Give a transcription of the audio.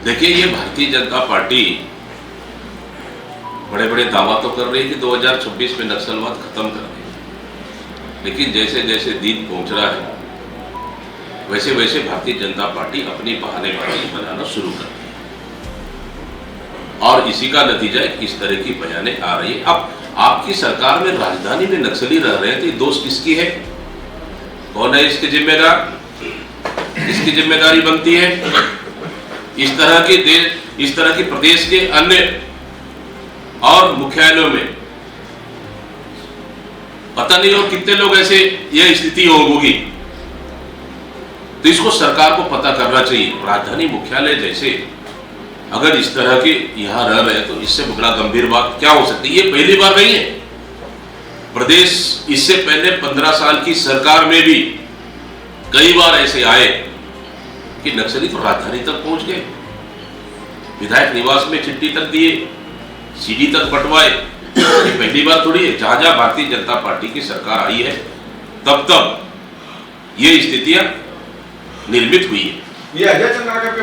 देखिए, ये भारतीय जनता पार्टी बड़े बड़े दावा तो कर रही है कि 2026 में नक्सलवाद खत्म कर देंगे, लेकिन जैसे जैसे दिन पहुंच रहा है वैसे वैसे भारतीय जनता पार्टी अपनी बहानेबाजी बनाना शुरू कर दी और इसी का नतीजा है कि इस तरह की बयानें आ रही है। अब आपकी सरकार में राजधानी में नक्सली रह रहे हैं तो ये दोष किसकी है? कौन है इसके जिम्मेदार? किसकी जिम्मेदारी बनती है? इस तरह की प्रदेश के अन्य और मुख्यालयों में पता नहीं और कितने लोग ऐसे यह स्थिति होगी, तो इसको सरकार को पता करना चाहिए। राजधानी मुख्यालय जैसे अगर इस तरह के यहां रह रहे हैं तो इससे बड़ा गंभीर बात क्या हो सकती है? ये पहली बार नहीं है। प्रदेश इससे पहले 15 साल की सरकार में भी कई बार ऐसे आए कि नक्सली तो राजधानी तक पहुंच गए, विधायक निवास में चिट्ठी तक दिए, सीडी तक बंटवाए। ये पहली बार थोड़ी है। जहां जहां भारतीय जनता पार्टी की सरकार आई है तब तब ये स्थितियां निर्मित हुई है। ये अजय चंद्राकर का